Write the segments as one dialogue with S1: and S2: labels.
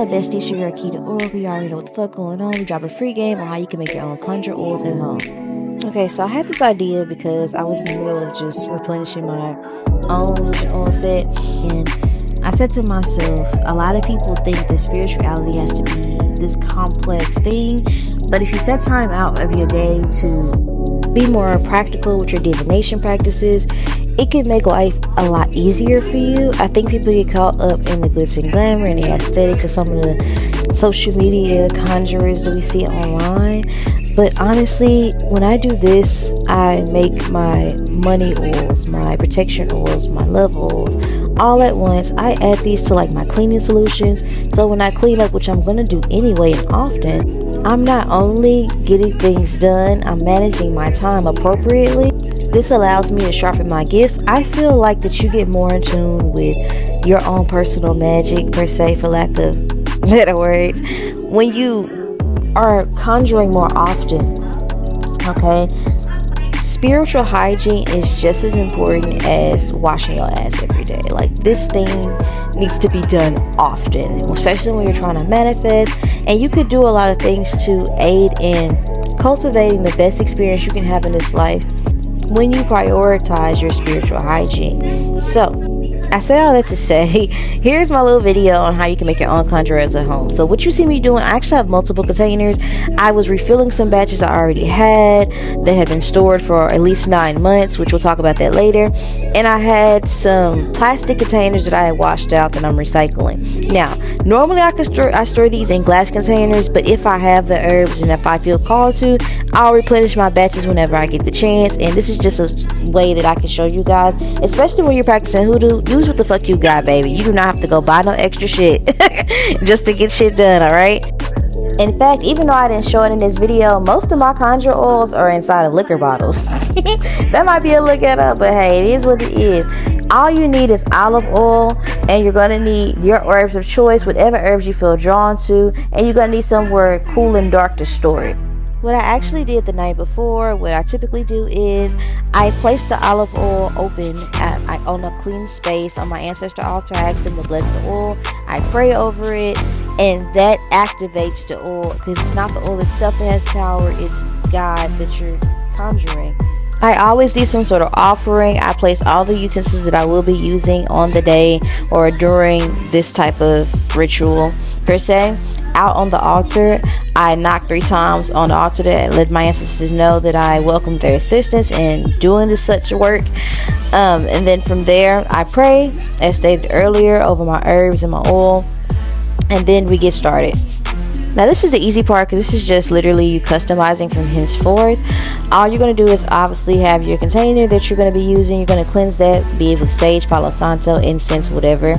S1: up, bestie? It's your girl Keita Oil. You already know what the fuck going on. We drop a free game on how you can make your own conjure oils at home. Okay, so I had this idea because I was in the middle of just replenishing my own oil set, and I said to myself, a lot of people think that spirituality has to be this complex thing, but if you set time out of your day to be more practical with your divination practices, it can make life a lot easier for you. I think people get caught up in the glitz and glamour and the aesthetics of some of the social media conjurers that we see online. But honestly, when I do this, I make my money oils, my protection oils, my love oils, all at once. I add these to like my cleaning solutions. So when I clean up, which I'm going to do anyway and often, I'm not only getting things done, I'm managing my time appropriately. This allows me to sharpen my gifts. I feel like that you get more in tune with your own personal magic, per se, for lack of better words, when you are conjuring more often. Okay, spiritual hygiene is just as important as washing your ass every day. Like, this thing needs to be done often, especially when you're trying to manifest. And you could do a lot of things to aid in cultivating the best experience you can have in this life when you prioritize your spiritual hygiene. So I say all that to say, here's my little video on how you can make your own conjurers at home. So what you see me doing, I actually have multiple containers. I was refilling some batches I already had that had been stored for at least 9 months, which we'll talk about that later. And I had some plastic containers that I had washed out that I'm recycling. Now, normally I store these in glass containers, but if I have the herbs and if I feel called to, I'll replenish my batches whenever I get the chance. And this is just a way that I can show you guys, especially when you're practicing hoodoo. Use what the fuck you got, baby. You do not have to go buy no extra shit just to get shit done, alright? In fact, even though I didn't show it in this video, most of my conjure oils are inside of liquor bottles. That might be a look at up, but hey, it is what it is. All you need is olive oil, and you're gonna need your herbs of choice, whatever herbs you feel drawn to, and you're gonna need somewhere cool and dark to store it. What I actually did the night before, what I typically do is I place the olive oil open on a clean space on my ancestor altar. I ask them to bless the oil. I pray over it, and that activates the oil, because it's not the oil itself that has power, it's God that you're conjuring. I always do some sort of offering. I place all the utensils that I will be using on the day or during this type of ritual, per se, out on the altar. I knock 3 times on the altar to let my ancestors know that I welcome their assistance in doing this such work. And then from there, I pray, as stated earlier, over my herbs and my oil, and then we get started. Now, this is the easy part, because this is just literally you customizing from henceforth. All you're going to do is obviously have your container that you're going to be using. You're going to cleanse that, be it with sage, palo santo, incense, whatever.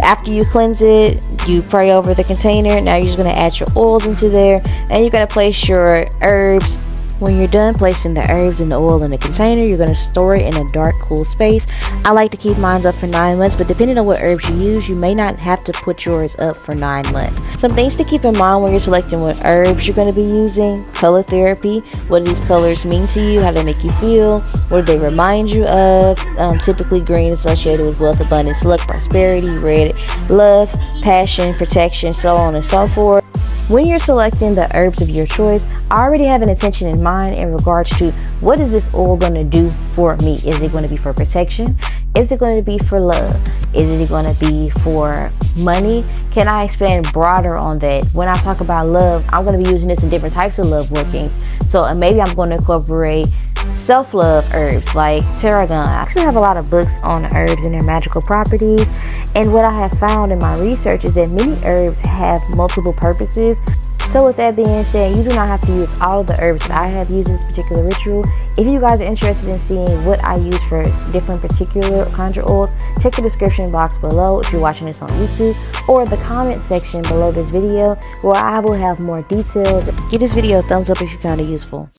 S1: After you cleanse it, you pray over the container. Now you're just going to add your oils into there, and you're going to place your herbs. When you're done placing the herbs and the oil in the container, you're going to store it in a dark, cool space. I like to keep mine up for 9 months, but depending on what herbs you use, you may not have to put yours up for 9 months. Some things to keep in mind when you're selecting what herbs you're going to be using. Color therapy. What do these colors mean to you? How do they make you feel? What do they remind you of? Typically green associated with wealth, abundance, luck, prosperity. Red, love, passion, protection, so on and so forth. When you're selecting the herbs of your choice, I already have an intention in mind in regards to what is this oil going to do for me. Is it going to be for protection? Is it going to be for love? Is it going to be for money? Can I expand broader on that? When I talk about love, I'm going to be using this in different types of love workings. So maybe I'm going to incorporate self-love herbs like tarragon. I actually have a lot of books on herbs and their magical properties, and what I have found in my research is that many herbs have multiple purposes. So with that being said, you do not have to use all of the herbs that I have used in this particular ritual. If you guys are interested in seeing what I use for different particular conjure oils, check the description box below if you're watching this on YouTube, or the comment section below this video, where I will have more details. Give this video a thumbs up if you found it useful.